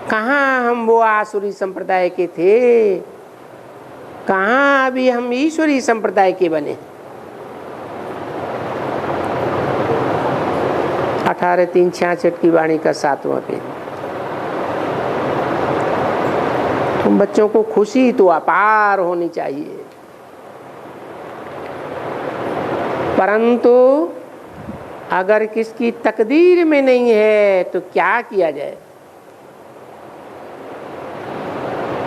कहाँ हम वो आसुरी संप्रदाय के थे, कहाँ अभी हम ईश्वरी संप्रदाय के बने। 18-3-66 की वाणी का 7वां पेज। तुम बच्चों को खुशी तो अपार होनी चाहिए, परंतु अगर किसकी तकदीर में नहीं है तो क्या किया जाए।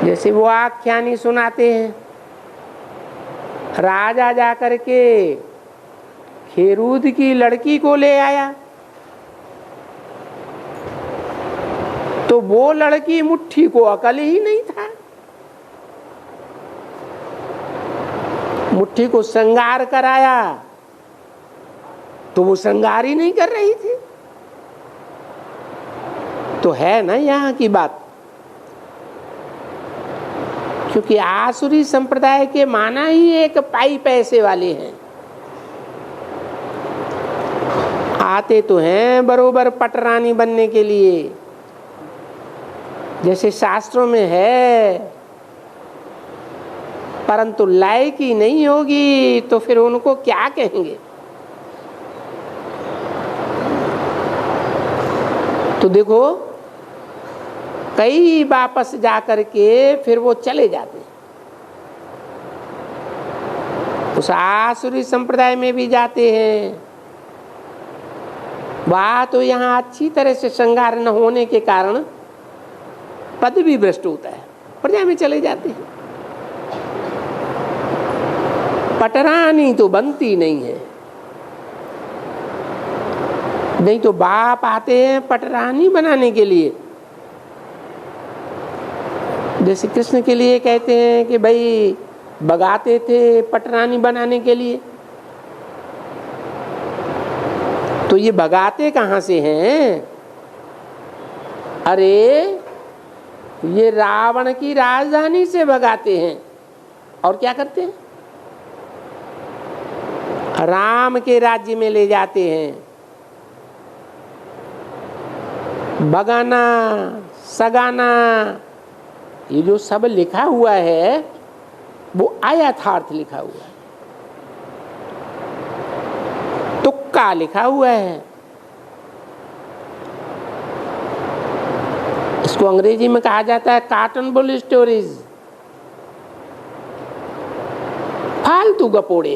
जैसे वो आख्यानी सुनाते हैं, राजा जाकर के खेरूद की लड़की को ले आया, तो वो लड़की मुट्ठी को अकल ही नहीं था, मुट्ठी को श्रृंगार कराया तो वो श्रृंगार ही नहीं कर रही थी। तो है ना यहाँ की बात। क्योंकि आसुरी संप्रदाय के माना ही एक पाई पैसे वाले हैं। आते तो हैं बरोबर पटरानी बनने के लिए, जैसे शास्त्रों में है, परंतु लायकी नहीं होगी तो फिर उनको क्या कहेंगे। तो देखो, कई वापस जाकर के फिर वो चले जाते हैं, उस आसुरी संप्रदाय में भी जाते हैं। वह तो यहाँ अच्छी तरह से श्रृंगार न होने के कारण पद भी भ्रष्ट होता है, प्रजा में चले जाते हैं। पटरानी तो बनती नहीं है, नहीं तो बाप आते हैं पटरानी बनाने के लिए। जैसे कृष्ण के लिए कहते हैं कि भाई बगाते थे पटरानी बनाने के लिए, तो ये भगाते कहाँ से हैं? अरे ये रावण की राजधानी से भगाते हैं और क्या करते हैं, राम के राज्य में ले जाते हैं। भगाना, सगाना, ये जो सब लिखा हुआ है वो अयथार्थ लिखा हुआ है, तुक्का लिखा हुआ है। इसको अंग्रेजी में कहा जाता है कार्टन बुल स्टोरीज, फालतू गपोड़े।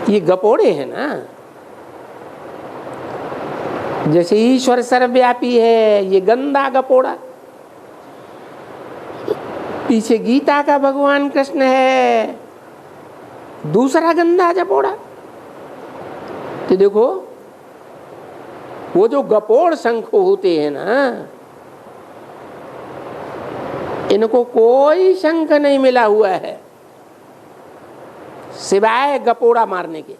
ये गपोड़े हैं ना। जैसे ईश्वर सर्वव्यापी है, ये गंदा गपोड़ा। पीछे गीता का भगवान कृष्ण है, दूसरा गंदा गपोड़ा। तो देखो वो जो गपोड़ शंख होते हैं ना, इनको कोई शंख नहीं मिला हुआ है सिवाय गपोड़ा मारने के।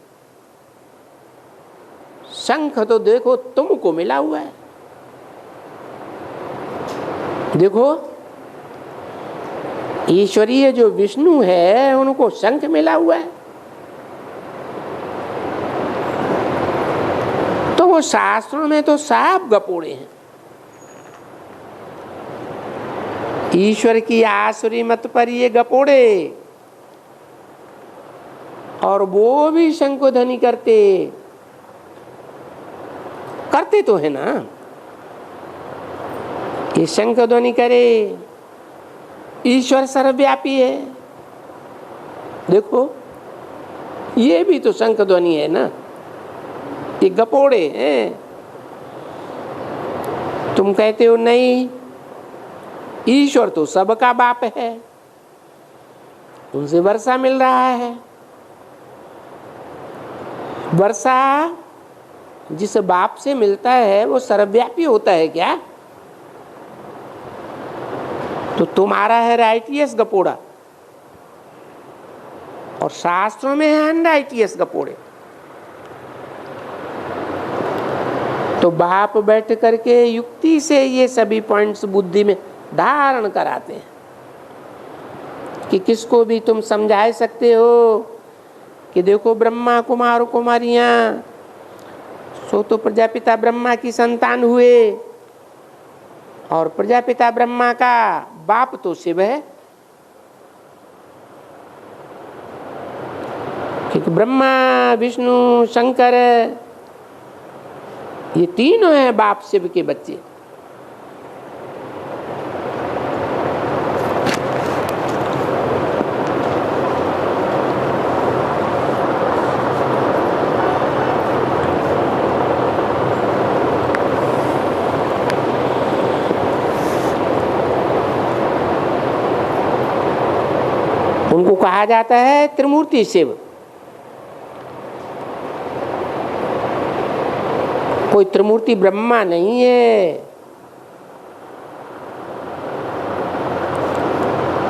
शंख तो देखो तुमको मिला हुआ है। देखो ईश्वरीय जो विष्णु है उनको शंख मिला हुआ है। तो वो शास्त्रों में तो साफ गपोड़े हैं। ईश्वर की आसुरी मत पर ये गपोड़े, और वो भी शंखध्वनि करते तो है ना। ये शंखध्वनि करे, ईश्वर सर्वव्यापी है। देखो ये भी तो शंखध्वनि है ना, ये गपोड़े हैं। तुम कहते हो नहीं, ईश्वर तो सबका बाप है, उनसे वर्षा मिल रहा है। वर्षा जिस बाप से मिलता है वो सर्वव्यापी होता है क्या? तो तुम्हारा है राइटियस गपोड़ा और शास्त्रों में है अनराइटियस गपोड़े। तो बाप बैठ करके युक्ति से ये सभी पॉइंट्स बुद्धि में धारण कराते हैं कि किसको भी तुम समझा सकते हो कि देखो ब्रह्मा कुमार कुमारियां सो तो प्रजापिता ब्रह्मा की संतान हुए, और प्रजापिता ब्रह्मा का बाप तो शिव है, क्योंकि ब्रह्मा विष्णु शंकर ये तीनों हैं बाप शिव के बच्चे। उनको कहा जाता है त्रिमूर्ति शिव। कोई त्रिमूर्ति ब्रह्मा नहीं है,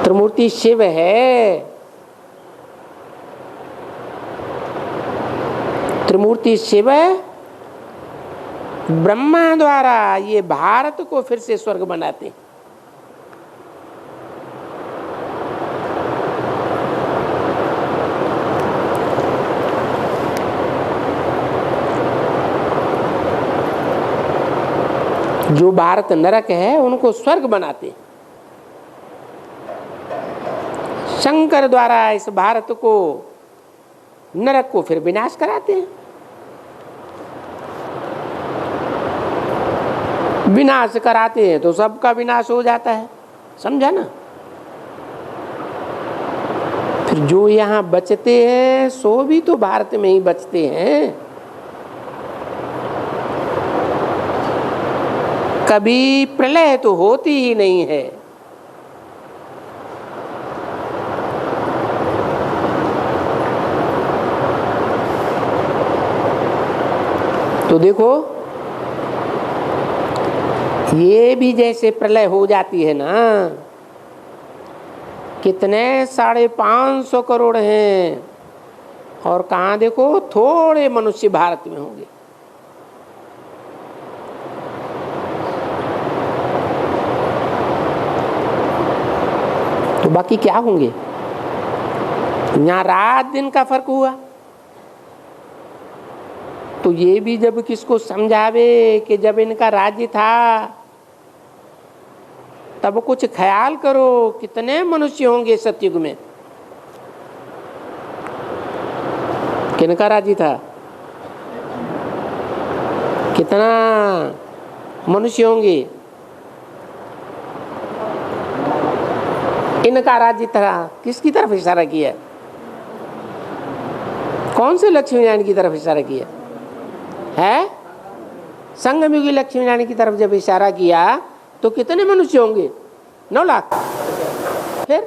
त्रिमूर्ति शिव है। त्रिमूर्ति शिव ब्रह्मा द्वारा ये भारत को फिर से स्वर्ग बनाते। जो भारत नरक है उनको स्वर्ग बनाते। शंकर द्वारा इस भारत को नरक को फिर विनाश कराते हैं। विनाश कराते हैं तो सबका विनाश हो जाता है, समझा ना। फिर जो यहाँ बचते हैं सो भी तो भारत में ही बचते हैं। कभी प्रलय तो होती ही नहीं है। तो देखो ये भी जैसे प्रलय हो जाती है ना, कितने 550 करोड़ हैं, और कहाँ देखो थोड़े मनुष्य भारत में होंगे। बाकी क्या होंगे? यहाँ रात दिन का फर्क हुआ। तो ये भी जब किसको समझावे कि जब इनका राज्य था तब कुछ ख्याल करो कितने मनुष्य होंगे सतयुग में। किनका राज्य था? कितना मनुष्य होंगे? इनका राज्य था। किसकी तरफ इशारा किया? कौन से लक्ष्मी नारायण की तरफ इशारा किया है? संगमयुगी लक्ष्मी नारायण की तरफ जब इशारा किया तो कितने मनुष्य होंगे? 9 लाख। फिर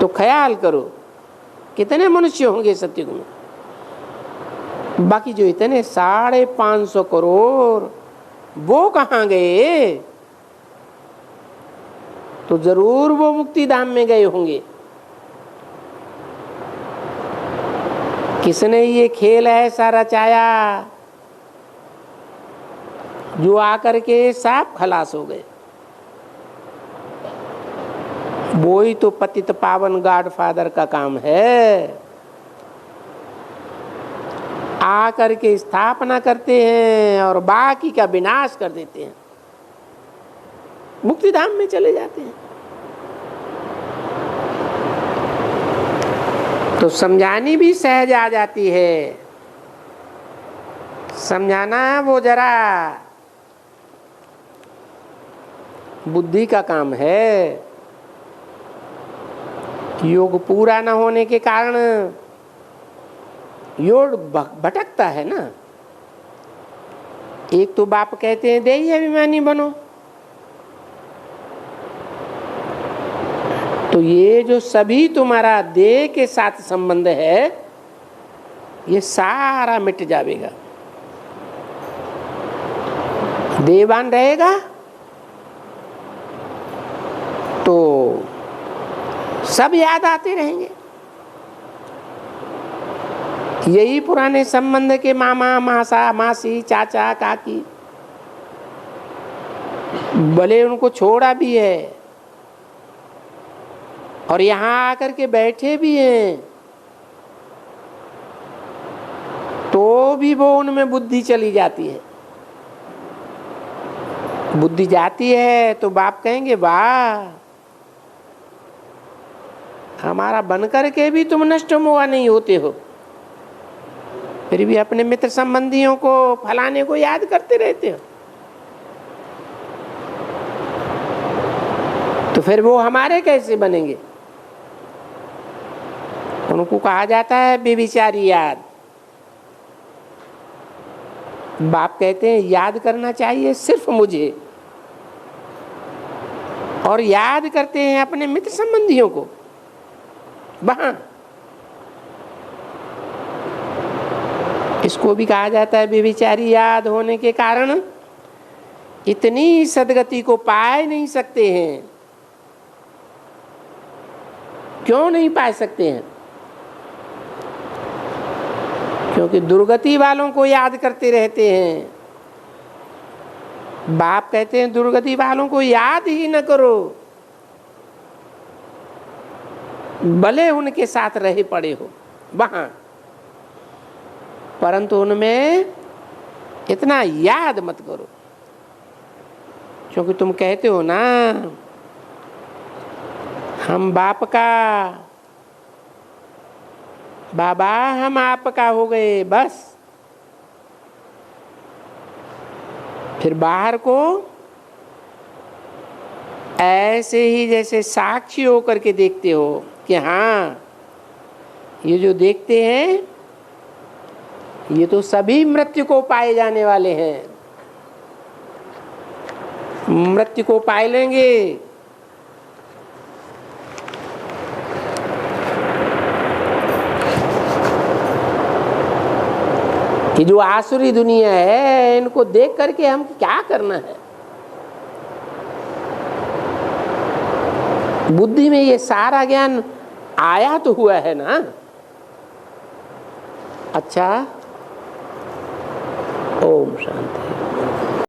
तो ख्याल करो कितने मनुष्य होंगे सतयुग में। बाकी जो इतने 550 करोड़ वो कहाँ गए? तो जरूर वो मुक्ति धाम में गए होंगे। किसने ये खेल ऐसा रचाया जो आकर के साफ खलास हो गए? वो ही तो पतित पावन गॉडफादर का काम है। आकर के स्थापना करते हैं और बाकी का विनाश कर देते हैं, मुक्ति धाम में चले जाते हैं। तो समझानी भी सहज आ जाती है। समझाना वो जरा बुद्धि का काम है। योग पूरा न होने के कारण योग भटकता है ना। एक तो बाप कहते हैं देही अभिमानी बनो, तो ये जो सभी तुम्हारा देह के साथ संबंध है ये सारा मिट जाएगा। देवान रहेगा तो सब याद आते रहेंगे। यही पुराने संबंध के मामा मासा मासी चाचा काकी भले उनको छोड़ा भी है और यहाँ आकर के बैठे भी हैं तो भी वो उनमें बुद्धि चली जाती है। बुद्धि जाती है तो बाप कहेंगे वाह हमारा बनकर के भी तुम नष्ट मोआ नहीं होते हो, फिर भी अपने मित्र संबंधियों को फलाने को याद करते रहते हो। तो फिर वो हमारे कैसे बनेंगे? उनको कहा जाता है बेविचारी याद। बाप कहते हैं याद करना चाहिए सिर्फ मुझे, और याद करते हैं अपने मित्र संबंधियों को। वहां इसको भी कहा जाता है बेविचारी याद होने के कारण इतनी सदगति को पा नहीं सकते हैं। क्यों नहीं पा सकते हैं? क्योंकि दुर्गति वालों को याद करते रहते हैं। बाप कहते हैं दुर्गति वालों को याद ही न करो, भले उनके साथ रहे पड़े हो वहां, परंतु उनमें इतना याद मत करो। क्योंकि तुम कहते हो ना हम बाप का, बाबा हम आपका हो गए बस। फिर बाहर को ऐसे ही जैसे साक्षी होकर के देखते हो कि हाँ ये जो देखते हैं ये तो सभी मृत्यु को पाए जाने वाले हैं, मृत्यु को पाए लेंगे। ये जो आसुरी दुनिया है इनको देख करके हम क्या करना है? बुद्धि में ये सारा ज्ञान आया तो हुआ है ना। अच्छा